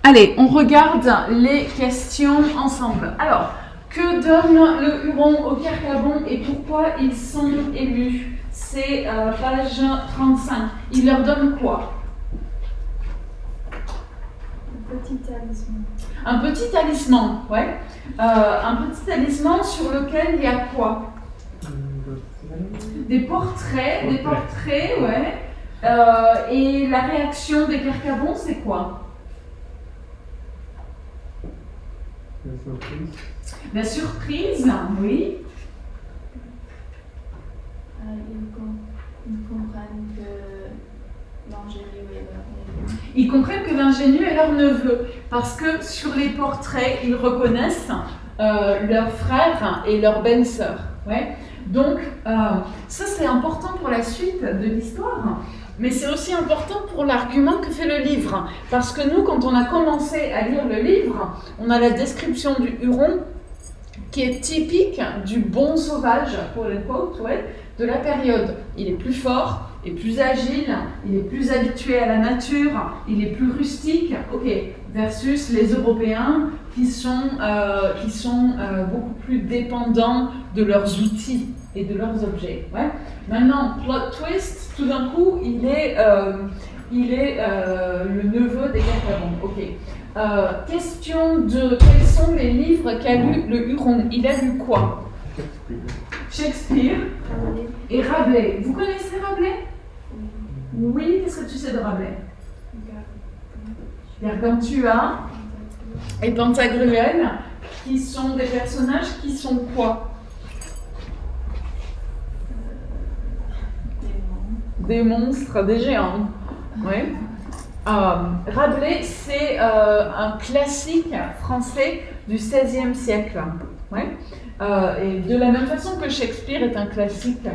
Allez, on regarde les questions ensemble. Alors, que donne le Huron au Carcabon et pourquoi ils sont élus? C'est page 35. Il leur donne quoi? Un petit talisman. Un petit talisman, ouais. Un petit talisman sur lequel il y a quoi? Des portraits, ouais. Et la réaction des Carcabons, c'est quoi? La surprise. La surprise, oui. Ils comprennent que l'ingénieur est leur neveu. Ils comprennent que l'ingénieur est leur neveu, parce que sur les portraits, ils reconnaissent leur frère et leur belle-sœur. Ouais. Donc, ça c'est important pour la suite de l'histoire, mais c'est aussi important pour l'argument que fait le livre. Parce que nous, quand on a commencé à lire le livre, on a la description du Huron qui est typique du bon sauvage, pour les quotes, ouais, de la période. Il est plus fort, il est plus agile, il est plus habitué à la nature, il est plus rustique, ok, versus les Européens qui sont beaucoup plus dépendants de leurs outils et de leurs objets. Ouais. Maintenant, plot twist, tout d'un coup, il est le neveu des Carcabons. Ok. Question de quels sont les livres qu'a lu le Huron? Il a lu quoi? Shakespeare et Rabelais. Vous connaissez Rabelais? Oui, qu'est-ce que tu sais de Rabelais? Gargantua et Pantagruel, qui sont des personnages qui sont quoi? Des monstres, des géants. Oui. Rabelais, c'est un classique français du XVIe siècle. Ouais. Et de la même façon que Shakespeare est un classique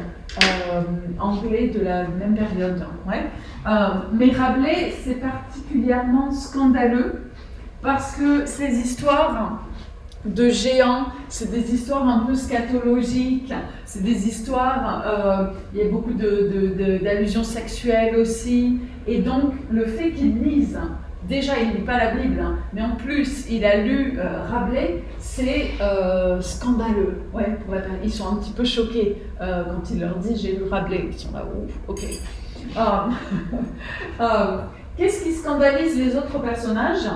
anglais de la même période. Ouais. Mais Rabelais, c'est particulièrement scandaleux parce que ces histoires de géants, c'est des histoires un peu scatologiques, c'est des histoires, il y a beaucoup d'allusions sexuelles aussi, et donc le fait qu'ils lisent, déjà il ne lit pas la Bible, mais en plus il a lu Rabelais, c'est scandaleux. Ouais, ils sont un petit peu choqués quand il leur dit j'ai lu Rabelais, ils sont là, ouf, ok. Qu'est-ce qui scandalise les autres personnages?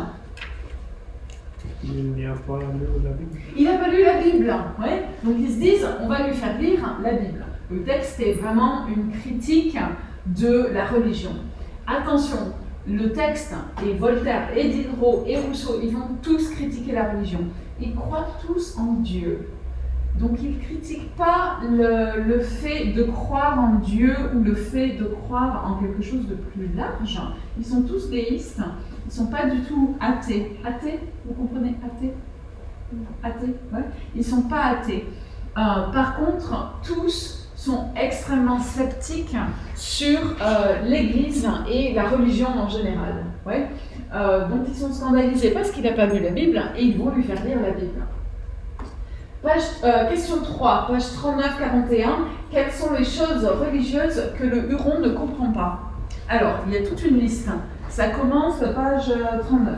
Il n'y a pas lu la Bible. Il n'a pas lu la Bible, ouais. Donc ils se disent, on va lui faire lire la Bible. Le texte est vraiment une critique de la religion. Attention, le texte, et Voltaire, et Diderot, et Rousseau, ils vont tous critiquer la religion. Ils croient tous en Dieu. Donc ils ne critiquent pas le fait de croire en Dieu ou le fait de croire en quelque chose de plus large. Ils sont tous déistes. Ils ne sont pas du tout athées. Athées, vous comprenez? Athées? Athées, ouais. Ils ne sont pas athées. Par contre, tous sont extrêmement sceptiques sur l'Église et la religion en général. Ouais. Donc ils sont scandalisés parce qu'il n'a pas lu la Bible et ils vont lui faire lire la Bible. Question 3, page 39-41. Quelles sont les choses religieuses que le Huron ne comprend pas? Alors, il y a toute une liste. Ça commence page 39.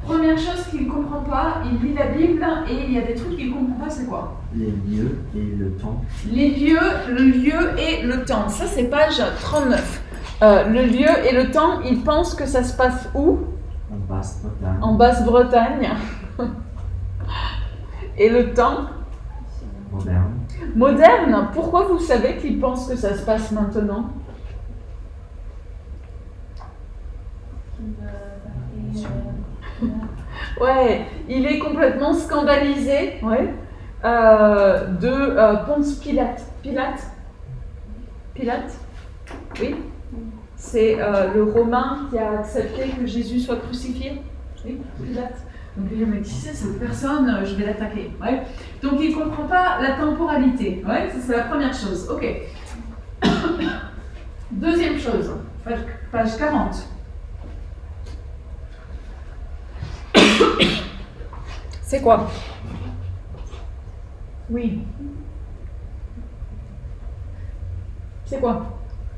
Première chose qu'il ne comprend pas, il lit la Bible et il y a des trucs qu'il ne comprend pas, c'est quoi? Les lieux et le temps. Les lieux, le lieu et le temps. Ça, c'est page 39. Le lieu et le temps, il pense que ça se passe où? En Basse-Bretagne. En Basse-Bretagne. Et le temps? Moderne. Moderne. Pourquoi vous savez qu'il pense que ça se passe maintenant? Ouais, il est complètement scandalisé, ouais, de Ponce Pilate. Pilate? Oui. C'est le Romain qui a accepté que Jésus soit crucifié. Oui, Pilate. Donc il dit, mais qui c'est cette personne, je vais l'attaquer. Ouais. Donc il ne comprend pas la temporalité. Ouais, ça c'est la première chose. Ok. Deuxième chose, page 40. C'est quoi? Oui. C'est quoi?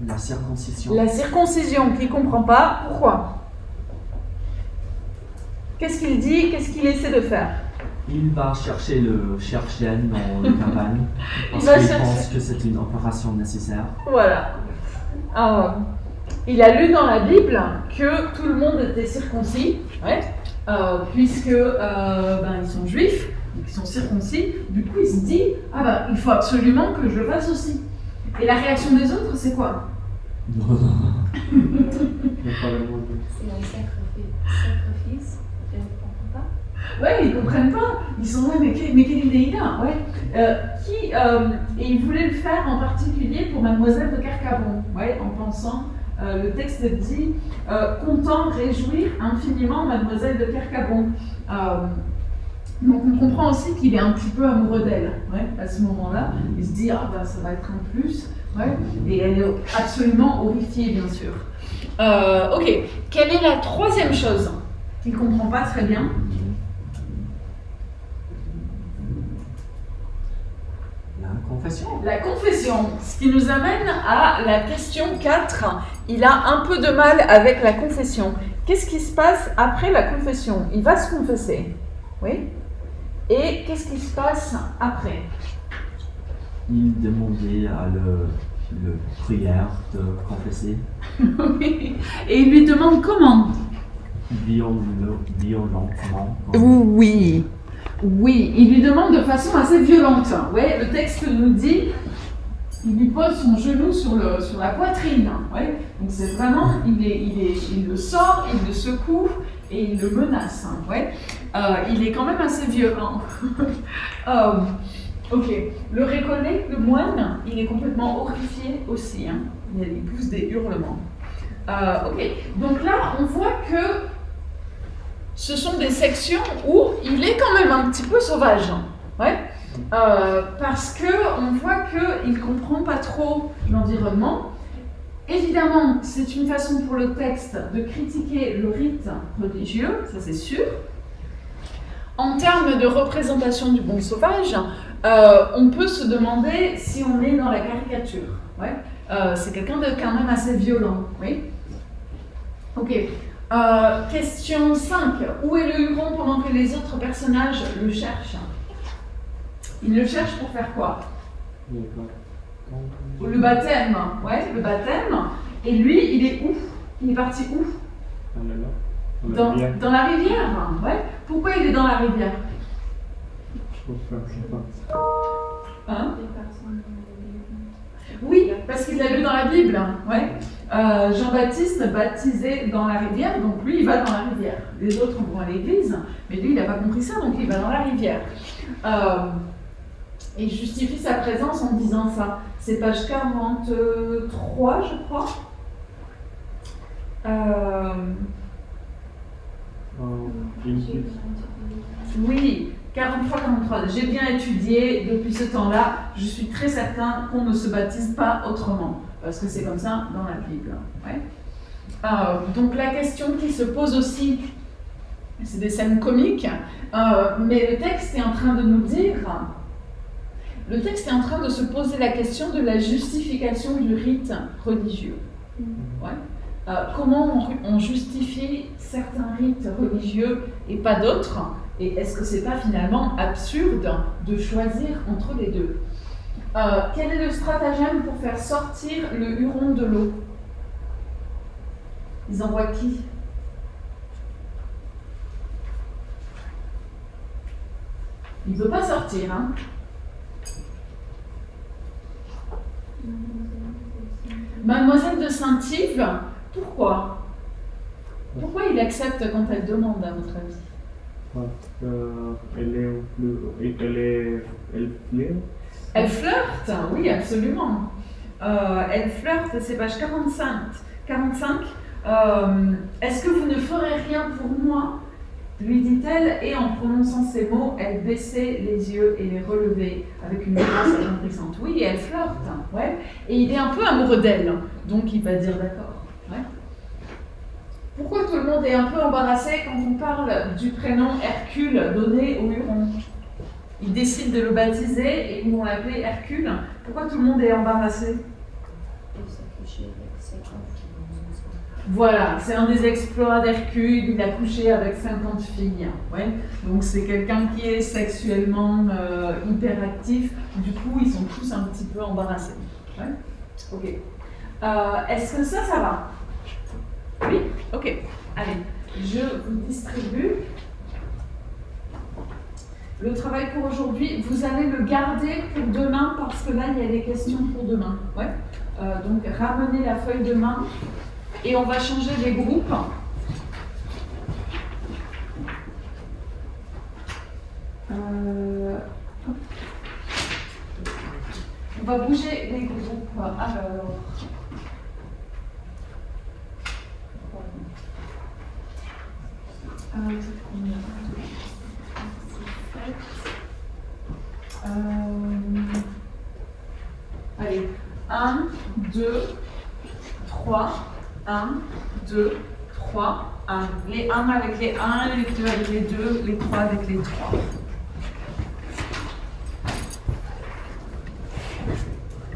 La circoncision. La circoncision, qui ne comprend pas. Pourquoi? Qu'est-ce qu'il dit? Qu'est-ce qu'il essaie de faire? Il va chercher le chercheur dans la campagne parce va qu'il chercher- pense que c'est une opération nécessaire. Voilà. Il a lu dans la Bible que tout le monde était circoncis, ouais, puisque ils sont juifs, donc ils sont circoncis. Du coup, il se dit, il faut absolument que je le fasse aussi. Et la réaction des autres, c'est quoi? Il n'y a pas le mot de... C'est un sacrifice. Je ne comprends pas. Ouais, ils comprennent pas. Ils sont là, mais quelle idée il a, ouais. Et il voulait le faire en particulier pour Mademoiselle de Carcabon, ouais, en pensant, le texte dit, content, réjouir infiniment Mademoiselle de Carcabon. Donc on comprend aussi qu'il est un petit peu amoureux d'elle, ouais, à ce moment-là. Il se dit, ça va être un plus, ouais. Et elle est absolument horrifiée, bien sûr. Ok, quelle est la troisième chose qu'il ne comprend pas très bien? La confession. La confession, ce qui nous amène à la question 4. Il a un peu de mal avec la confession. Qu'est-ce qui se passe après la confession? Il va se confesser, oui. Et qu'est-ce qui se passe après? Il demandait à le prière de confesser Oui. Et il lui demande comment? violentement. Oui. Oui, il lui demande de façon assez violente. Ouais, le texte nous dit, il lui pose son genou sur la poitrine. Ouais. Donc c'est vraiment, il le sort, il le secoue et il le menace. Ouais. Il est quand même assez violent. Ok, le récollet, le moine, il est complètement horrifié aussi. Hein. Il pousse des hurlements. Ok, donc là, on voit que ce sont des sections où il est quand même un petit peu sauvage. Ouais. Parce qu'on voit qu'il ne comprend pas trop l'environnement. Évidemment, c'est une façon pour le texte de critiquer le rite religieux, ça c'est sûr. En termes de représentation du bon sauvage, on peut se demander si on est dans la caricature. Ouais. C'est quelqu'un de quand même assez violent. Oui. Ok. Question 5. Où est le Huron pendant que les autres personnages le cherchent? Il le cherche pour faire quoi? Le baptême. Ouais, le baptême. Et lui, il est où? Il est parti où? Dans la rivière. Ouais. Pourquoi il est dans la rivière? Hein? Des personnes dans Oui, parce qu'il l'a lu dans la Bible. Ouais. Jean-Baptiste baptisé dans la rivière, donc lui il va dans la rivière. Les autres vont à l'église, mais lui il n'a pas compris ça, donc il va dans la rivière. Et il justifie sa présence en disant ça. C'est page 43, je crois. Oui, 43. J'ai bien étudié depuis ce temps-là. Je suis très certain qu'on ne se baptise pas autrement. Parce que c'est comme ça dans la Bible. Ouais. Donc la question qui se pose aussi, c'est des scènes comiques, mais le texte est en train de nous dire, le texte est en train de se poser la question de la justification du rite religieux. Ouais. Comment on justifie certains rites religieux et pas d'autres? Et est-ce que c'est pas finalement absurde de choisir entre les deux? Quel est le stratagème pour faire sortir le Huron de l'eau? Ils envoient qui? Il ne veut pas sortir, hein? Mademoiselle de Saint-Yves, pourquoi? Pourquoi il accepte quand elle demande, à votre avis? Parce qu'elle flirte. Elle flirte, oui, absolument. Elle flirte, c'est page 45. Est-ce que vous ne ferez rien pour moi? Lui dit-elle, et en prononçant ces mots, elle baissait les yeux et les relevait avec une grâce attendrissante. Oui, elle flirte, ouais. Et il est un peu amoureux d'elle, donc il va dire d'accord. Ouais. Pourquoi tout le monde est un peu embarrassé quand on parle du prénom Hercule donné au Huron? Ils décident de le baptiser et ils vont l'appeler Hercule. Pourquoi tout le monde est embarrassé? Et s'est couché avec 50 filles. Voilà, c'est un des exploits d'Hercule, il a couché avec 50 filles. Ouais. Donc c'est quelqu'un qui est sexuellement hyperactif, du coup ils sont tous un petit peu embarrassés. Ouais. Ok. Est-ce que ça va? Oui? Ok. Allez, je vous distribue le travail pour aujourd'hui. Vous allez le garder pour demain parce que là il y a des questions pour demain. Ouais. Donc ramenez la feuille de main. Et on va changer les groupes. On va bouger les groupes. Alors. Allez, 1, 2, 3. 1, 2, 3, 1. Les 1 avec les 1, les 2 avec les 2, les 3 avec les 3.